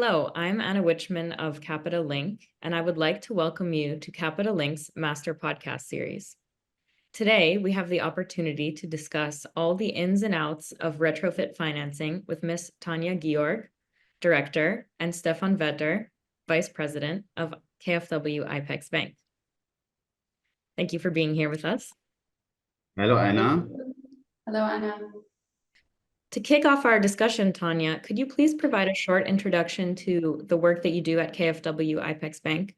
Hello, I'm Anna Wichmann of Capita Link, and I would like to welcome you to Capita Link's Master Podcast Series. Today, we have the opportunity to discuss all the ins and outs of retrofit financing with Ms. Tanja Georg, Director, and Stephan Vice President of KfW IPEX-Bank. Thank you for being here with us. Hello, Anna. Hello, Anna. To kick off our discussion, Tanja, could you please provide a short introduction to the work that you do at KfW IPEX-Bank?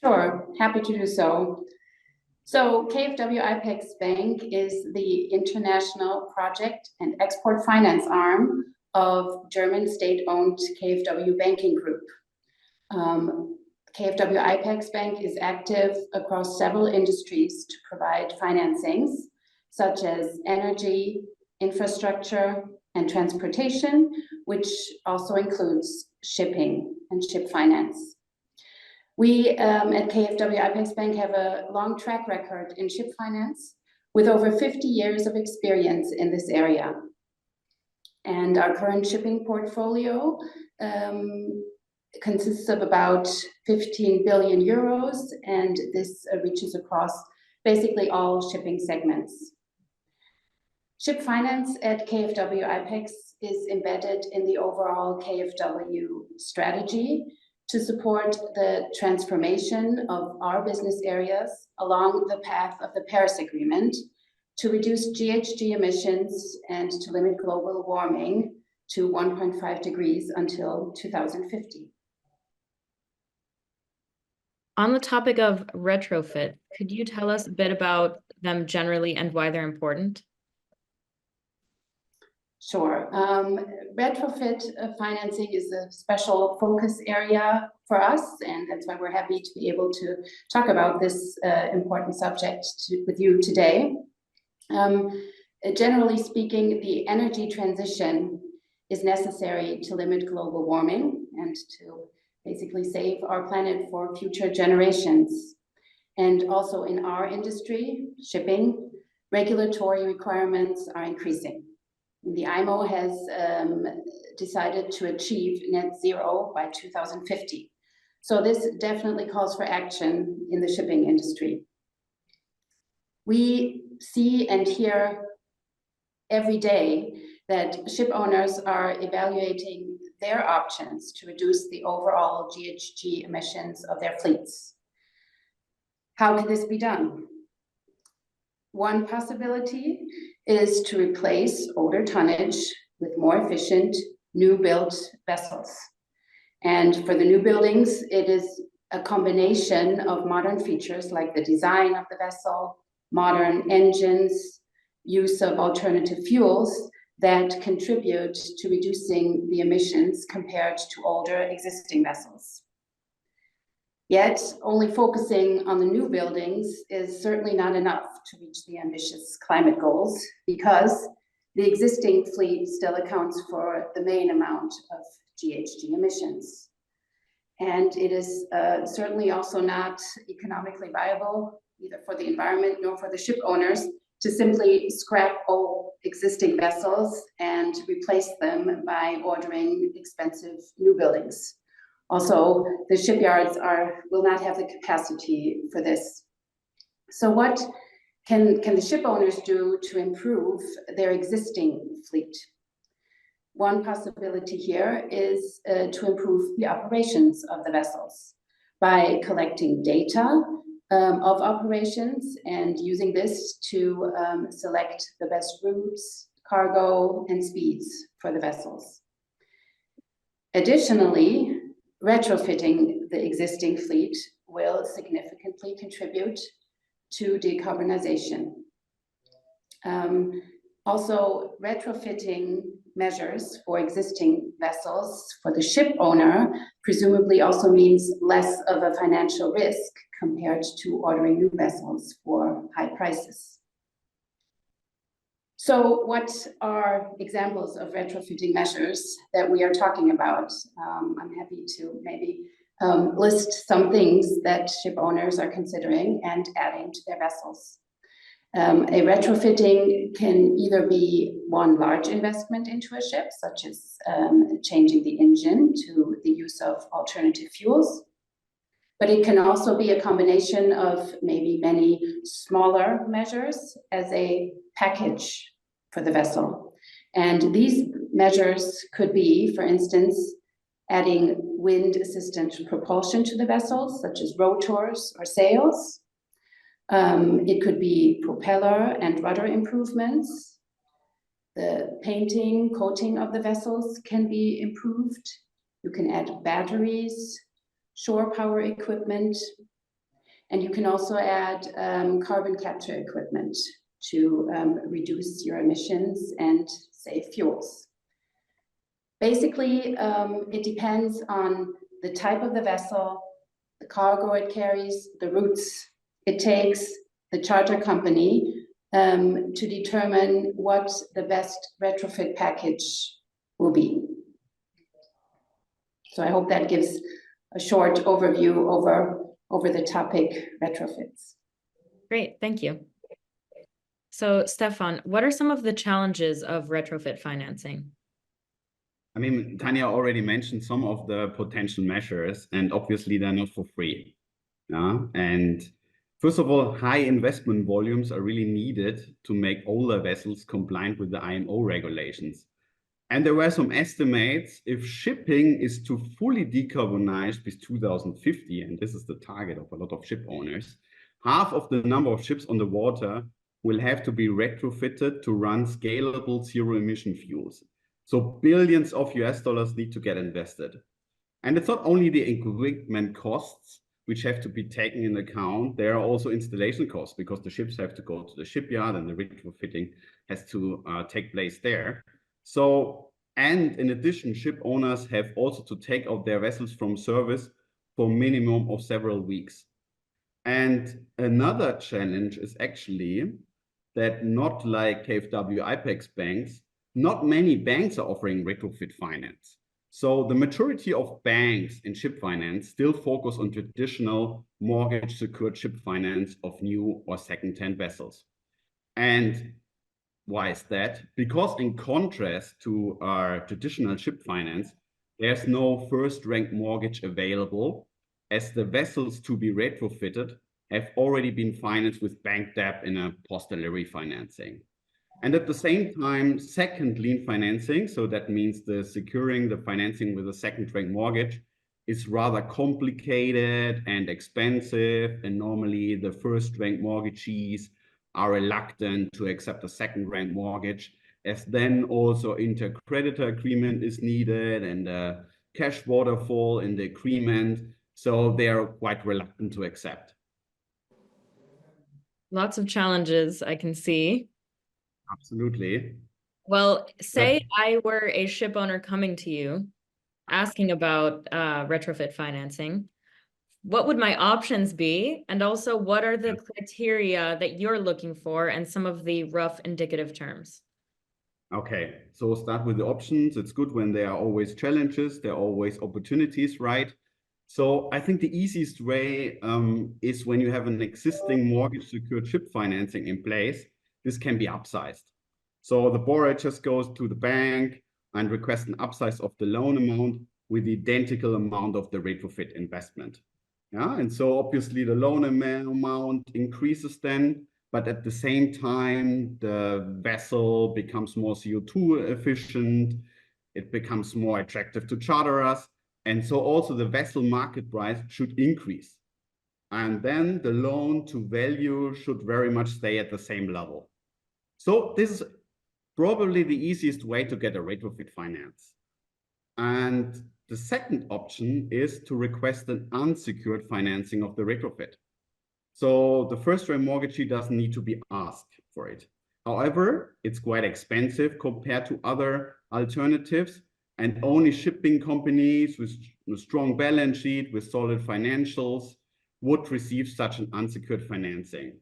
Sure, happy to do so. So KfW IPEX-Bank is the international project and export finance arm of German state-owned KfW Banking Group. KfW IPEX-Bank is active across several industries to provide financings, such as energy, infrastructure, and transportation, which also includes shipping and ship finance. We at KfW IPEX-Bank have a long track record in ship finance with over 50 years of experience in this area. And our current shipping portfolio consists of about 15 billion euros, and this reaches across basically all shipping segments. Ship finance at KfW IPEX is embedded in the overall KfW strategy to support the transformation of our business areas along the path of the Paris Agreement to reduce GHG emissions and to limit global warming to 1.5 degrees until 2050. On the topic of retrofit, could you tell us a bit about them generally and why they're important? Sure. Retrofit financing is a special focus area for us, and that's why we're happy to be able to talk about this important subject with you today. Generally speaking, the energy transition is necessary to limit global warming and to basically save our planet for future generations. And also in our industry, shipping, regulatory requirements are increasing. The IMO has decided to achieve net zero by 2050. So this definitely calls for action in the shipping industry. We see and hear every day that ship owners are evaluating their options to reduce the overall GHG emissions of their fleets. How can this be done? One possibility is to replace older tonnage with more efficient new-built vessels. And for the new buildings, it is a combination of modern features like the design of the vessel, modern engines, use of alternative fuels that contribute to reducing the emissions compared to older existing vessels. Yet, only focusing on the new buildings is certainly not enough to reach the ambitious climate goals, because the existing fleet still accounts for the main amount of GHG emissions. And it is certainly also not economically viable, either for the environment nor for the ship owners, to simply scrap all existing vessels and replace them by ordering expensive new buildings. Also, the shipyards will not have the capacity for this. So what can the ship owners do to improve their existing fleet? One possibility here is to improve the operations of the vessels by collecting data of operations and using this to select the best routes, cargo, and speeds for the vessels. Additionally, retrofitting the existing fleet will significantly contribute to decarbonization. Also, retrofitting measures for existing vessels for the ship owner presumably also means less of a financial risk compared to ordering new vessels for high prices. So what are examples of retrofitting measures that we are talking about? I'm happy to maybe list some things that ship owners are considering and adding to their vessels. A retrofitting can either be one large investment into a ship, such as changing the engine to the use of alternative fuels. But it can also be a combination of maybe many smaller measures as a package for the vessel. And these measures could be, for instance, adding wind assistant propulsion to the vessels, such as rotors or sails. It could be propeller and rudder improvements. The painting, coating of the vessels can be improved. You can add batteries, shore power equipment, and you can also add carbon capture equipment to reduce your emissions and save fuels. Basically, it depends on the type of the vessel, the cargo it carries, the routes it takes, the charter company, to determine what the best retrofit package will be. So I hope that gives a short overview over the topic retrofits. Great, thank you. So Stephan, what are some of the challenges of retrofit financing? I mean, Tanja already mentioned some of the potential measures, and obviously they're not for free. Yeah? And first of all, high investment volumes are really needed to make older vessels compliant with the IMO regulations. And there were some estimates, if shipping is to fully decarbonize by 2050, and this is the target of a lot of ship owners, half of the number of ships on the water will have to be retrofitted to run scalable zero-emission fuels. So billions of US dollars need to get invested. And it's not only the equipment costs which have to be taken into account, there are also installation costs because the ships have to go to the shipyard and the retrofitting has to take place there. So, and in addition, ship owners have also to take out their vessels from service for a minimum of several weeks. And another challenge is actually that not like KfW IPEX-Banks, not many banks are offering retrofit finance. So the majority of banks in ship finance still focus on traditional mortgage secured ship finance of new or second-hand vessels. And why is that? Because in contrast to our traditional ship finance, there's no first-rank mortgage available, as the vessels to be retrofitted have already been financed with bank debt in a post-delivery financing. And at the same time, second lien financing, so that means the securing the financing with a second-rank mortgage, is rather complicated and expensive, and normally the first-rank mortgagees are reluctant to accept a second-rank mortgage, as then also inter-creditor agreement is needed and a cash waterfall in the agreement, so they are quite reluctant to accept. Lots of challenges I can see. Absolutely. Well, say I were a ship owner coming to you, asking about retrofit financing. What would my options be? And also, what are the criteria that you're looking for and some of the rough indicative terms? Okay, so start with the options. It's good when there are always challenges, there are always opportunities, right? So I think the easiest way is when you have an existing mortgage secured ship financing in place, this can be upsized. So the borrower just goes to the bank and requests an upsize of the loan amount with the identical amount of the retrofit investment. Yeah, and so obviously the loan amount increases then, but at the same time, the vessel becomes more CO2 efficient, it becomes more attractive to charterers, and so also the vessel market price should increase. And then the loan to value should very much stay at the same level. So this is probably the easiest way to get a retrofit finance. And the second option is to request an unsecured financing of the retrofit. So the first-rank mortgagee doesn't need to be asked for it. However, it's quite expensive compared to other alternatives, and only shipping companies with a strong balance sheet, with solid financials, would receive such an unsecured financing.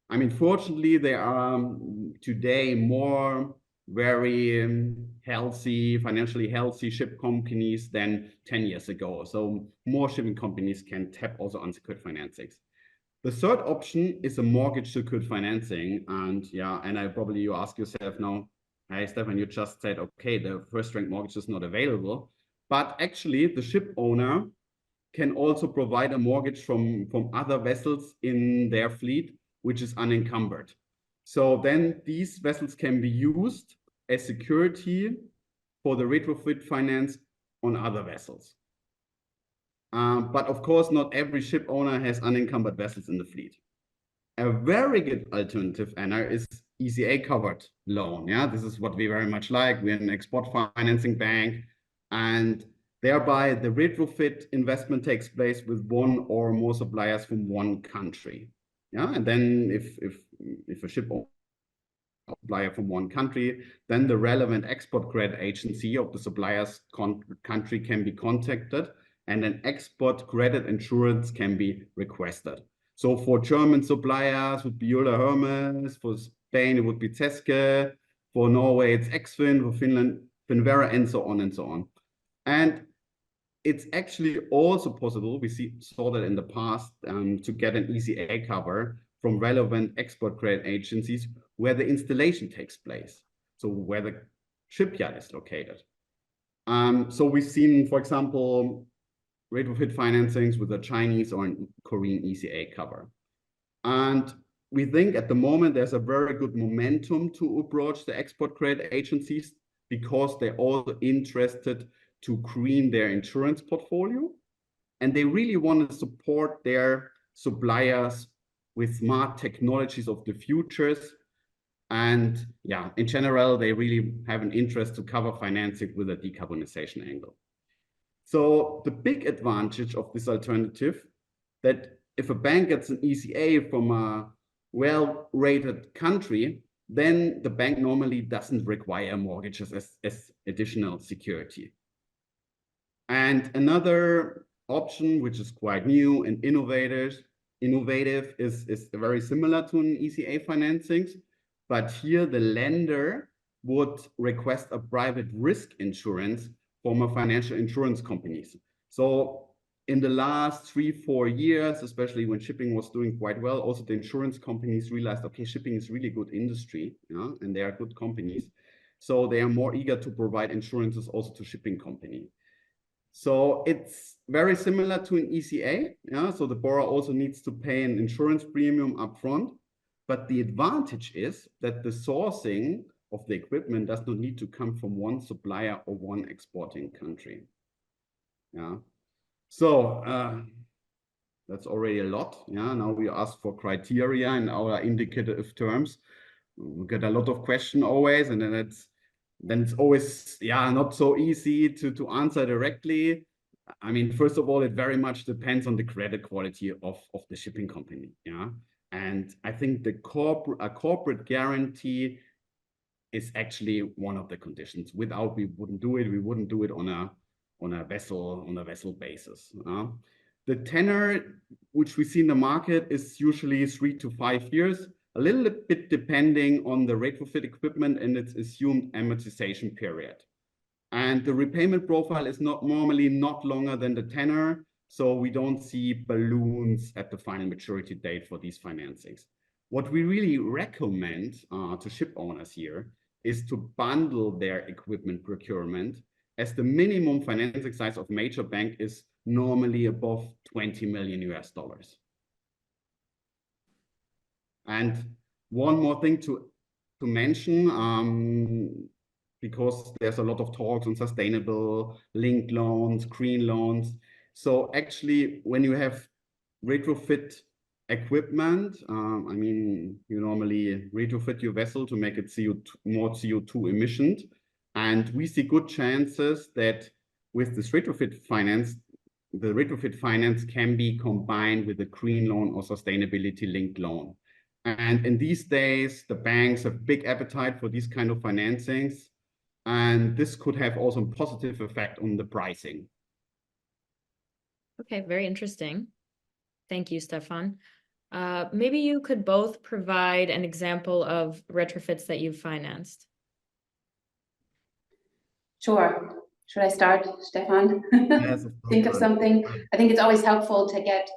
I mean, fortunately, there are today more very healthy, financially healthy ship companies than 10 years ago. So more shipping companies can tap also unsecured financings. The third option is a mortgage secured financing. And yeah, and you ask yourself now, hey, Stephan, you just said, okay, the first rank mortgage is not available. But actually, the ship owner can also provide a mortgage from other vessels in their fleet, which is unencumbered. So then these vessels can be used as security for the retrofit finance on other vessels. But of course, not every ship owner has unencumbered vessels in the fleet. A very good alternative, Anna, is ECA covered loan. Yeah, this is what we very much like. We're an export financing bank, and thereby the retrofit investment takes place with one or more suppliers from one country. Yeah, and then if a ship supplier from one country, then the relevant export credit agency of the supplier's country can be contacted, and an export credit insurance can be requested. So for German suppliers would be Euler Hermes, for Spain it would be Zeske, for Norway it's Exfin, for Finland Finvera, and so on and so on. And it's actually also possible, we saw that in the past, to get an ECA cover from relevant export credit agencies where the installation takes place, so where the shipyard is located. So we've seen, for example, retrofit financings with a Chinese or a Korean ECA cover. And we think at the moment there's a very good momentum to approach the export credit agencies because they're also interested to green their insurance portfolio. And they really want to support their suppliers with smart technologies of the futures. And yeah, in general, they really have an interest to cover financing with a decarbonization angle. So the big advantage of this alternative, that if a bank gets an ECA from a well-rated country, then the bank normally doesn't require mortgages as additional security. And another option, which is quite new and innovative, is very similar to an ECA financings, but here the lender would request a private risk insurance from a financial insurance companies. So in the last 3-4 years, especially when shipping was doing quite well, also the insurance companies realized, okay, shipping is really good industry, and they are good companies. So they are more eager to provide insurances also to shipping companies. So it's very similar to an ECA. Yeah? So the borrower also needs to pay an insurance premium upfront. But the advantage is that the sourcing of the equipment does not need to come from one supplier or one exporting country. Yeah. So that's already a lot. Yeah. Now we ask for criteria in our indicative terms. We get a lot of questions always, and then it's always not so easy to answer directly. I mean, first of all, it very much depends on the credit quality of the shipping company. Yeah. And I think a corporate guarantee is actually one of the conditions. Without, we wouldn't do it. We wouldn't do it on a vessel basis. The tenor which we see in the market is usually 3 to 5 years, a little bit depending on the retrofit equipment and its assumed amortization period. And the repayment profile is normally not longer than the tenor, so we don't see balloons at the final maturity date for these financings. What we really recommend to ship owners here is to bundle their equipment procurement, as the minimum financing size of major bank is normally above $20 million. And one more thing to mention, because there's a lot of talks on sustainable linked loans, green loans. So actually, when you have retrofit equipment, I mean, you normally retrofit your vessel to make it more CO2 emissioned. And we see good chances that with this retrofit finance, the retrofit finance can be combined with a green loan or sustainability linked loan. And in these days, the banks have big appetite for these kind of financings. And this could have also a positive effect on the pricing. Okay, very interesting. Thank you, Stephan. Maybe you could both provide an example of retrofits that you've financed. Sure. Should I start, Stephan? Yes, of course. Think of something. I think it's always helpful to get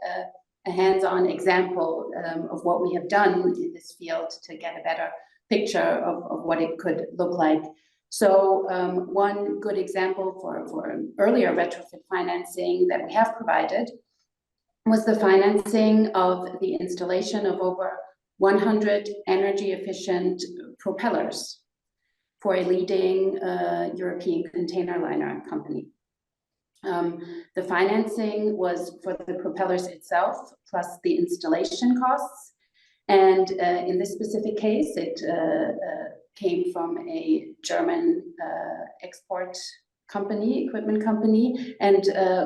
a hands-on example of what we have done in this field to get a better picture of what it could look like. So one good example for an earlier retrofit financing that we have provided was the financing of the installation of over 100 energy efficient propellers for a leading European container liner company. The financing was for the propellers itself, plus the installation costs. And in this specific case, it came from a German export company, equipment company, and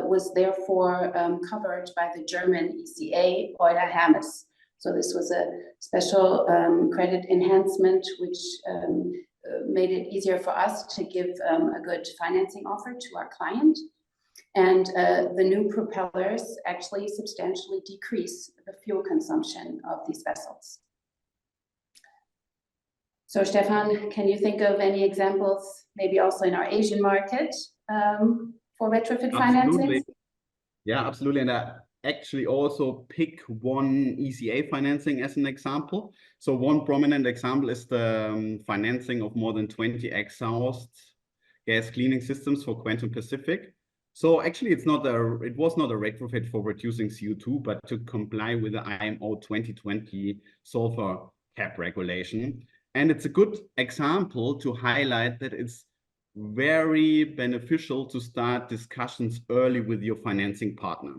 was therefore covered by the German ECA Euler Hermes. So this was a special credit enhancement, which made it easier for us to give a good financing offer to our client. And the new propellers actually substantially decrease the fuel consumption of these vessels. So Stephan, can you think of any examples, maybe also in our Asian market, for retrofit financing? Yeah, absolutely. And I actually also pick one ECA financing as an example. So one prominent example is the financing of more than 20 exhaust gas cleaning systems for Quantum Pacific. So actually, it was not a retrofit for reducing CO2, but to comply with the IMO 2020 sulfur cap regulation. And it's a good example to highlight that it's very beneficial to start discussions early with your financing partner.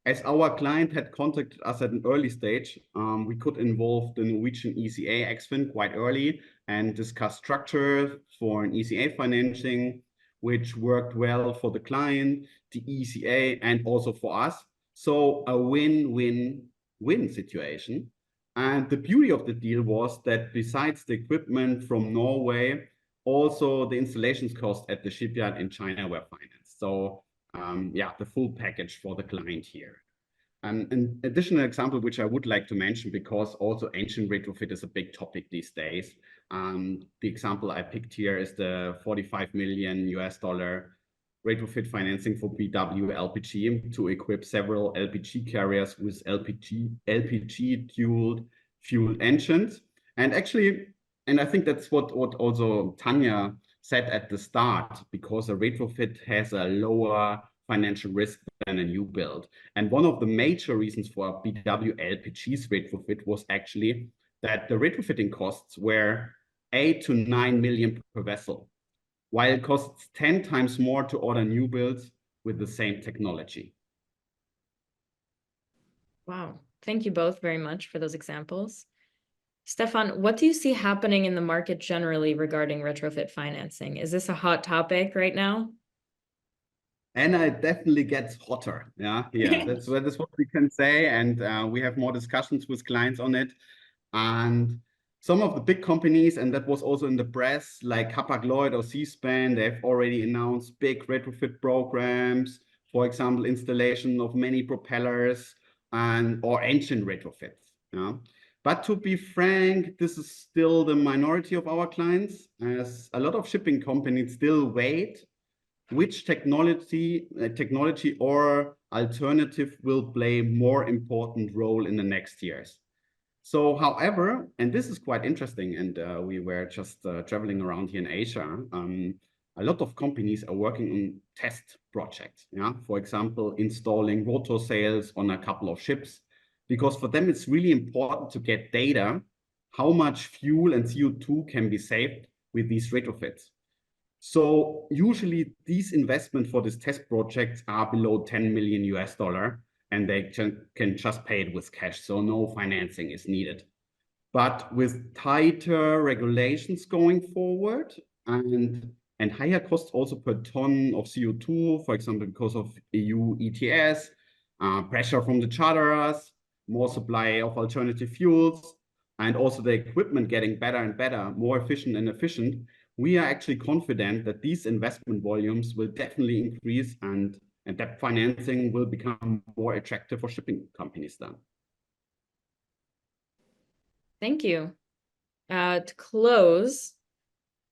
As our client had contacted us at an early stage, we could involve the Norwegian ECA Eksfin quite early and discuss structure for an ECA financing, which worked well for the client, the ECA, and also for us. So a win-win-win situation. And the beauty of the deal was that besides the equipment from Norway, also the installations cost at the shipyard in China were financed. So yeah, the full package for the client here. An additional example, which I would like to mention, because also ancient retrofit is a big topic these days. The example I picked here is the $45 million retrofit financing for BW LPG to equip several LPG carriers with LPG dual fuel engines. And actually, and I think that's what also Tanja said at the start, because a retrofit has a lower financial risk than a new build. And one of the major reasons for BW LPG's retrofit was actually that the retrofitting costs were 8 to 9 million per vessel, while it costs 10 times more to order new builds with the same technology. Wow. Thank you both very much for those examples. Stephan, what do you see happening in the market generally regarding retrofit financing? Is this a hot topic right now? And it definitely gets hotter. Yeah, that's what we can say. And we have more discussions with clients on it. And some of the big companies, and that was also in the press, like Hapag-Lloyd or C-SPAN, they've already announced big retrofit programs, for example, installation of many propellers or engine retrofits. Yeah? But to be frank, this is still the minority of our clients, as a lot of shipping companies still wait which technology or alternative will play a more important role in the next years. So, however, and this is quite interesting, and we were just traveling around here in Asia, a lot of companies are working on test projects. Yeah? For example, installing rotor sails on a couple of ships, because for them it's really important to get data, how much fuel and CO2 can be saved with these retrofits. So usually these investments for these test projects are below $10 million, and they can just pay it with cash. So no financing is needed. But with tighter regulations going forward and higher costs also per ton of CO2, for example, because of EU ETS, pressure from the charterers, more supply of alternative fuels, and also the equipment getting better and better, more efficient and efficient, we are actually confident that these investment volumes will definitely increase and that financing will become more attractive for shipping companies then. Thank you. To close,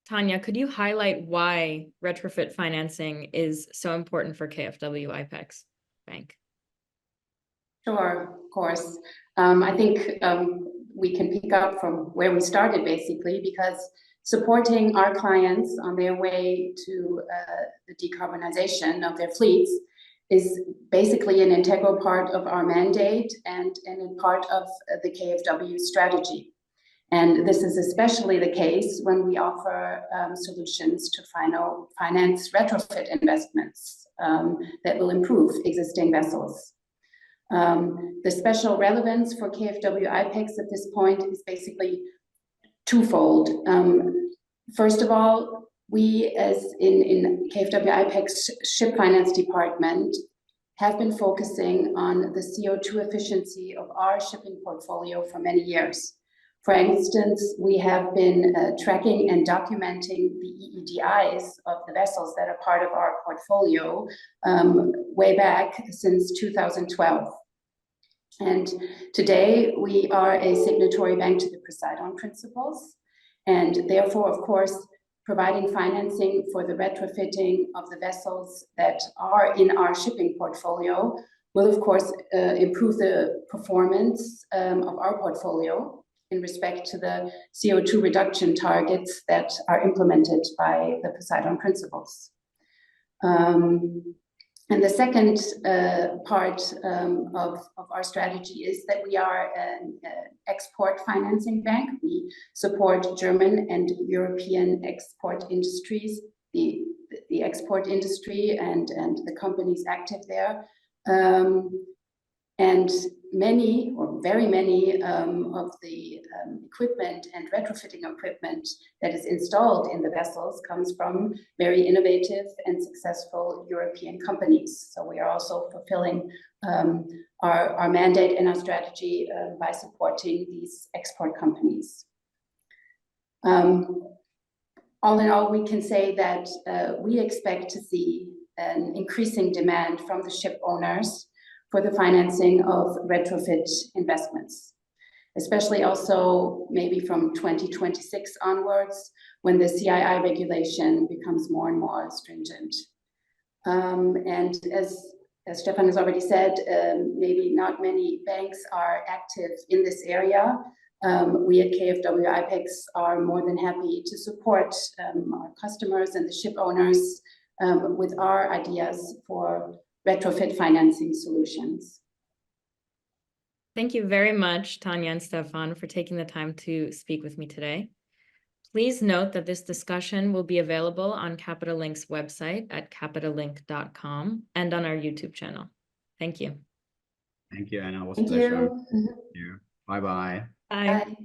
Tanja, could you highlight why retrofit financing is so important for KfW IPEX-Bank? Sure, of course. I think we can pick up from where we started, basically, because supporting our clients on their way to the decarbonization of their fleets is basically an integral part of our mandate and a part of the KfW strategy. And this is especially the case when we offer solutions to finance retrofit investments that will improve existing vessels. The special relevance for KfW IPEX at this point is basically twofold. First of all, we as in KfW IPEX ship finance department have been focusing on the CO2 efficiency of our shipping portfolio for many years. For instance, we have been tracking and documenting the EEDIs of the vessels that are part of our portfolio way back since 2012. And today we are a signatory bank to the Poseidon Principles, and therefore, of course, providing financing for the retrofitting of the vessels that are in our shipping portfolio will, of course, improve the performance of our portfolio in respect to the CO2 reduction targets that are implemented by the Poseidon Principles. And the second part of our strategy is that we are an export financing bank. We support German and European export industries, the export industry and the companies active there. And many, or very many, of the equipment and retrofitting equipment that is installed in the vessels comes from very innovative and successful European companies. So we are also fulfilling our mandate and our strategy by supporting these export companies. All in all, we can say that we expect to see an increasing demand from the ship owners for the financing of retrofit investments, especially also maybe from 2026 onwards, when the CII regulation becomes more and more stringent. And as Stephan has already said, maybe not many banks are active in this area. We at KfW IPEX are more than happy to support our customers and the ship owners with our ideas for retrofit financing solutions. Thank you very much, Tanja and Stephan, for taking the time to speak with me today. Please note that this discussion will be available on Capital Link's website at capitallink.com and on our YouTube channel. Thank you. Thank you, Anna. It was a Thank pleasure. you. Thank you. Bye-bye. Bye. Bye.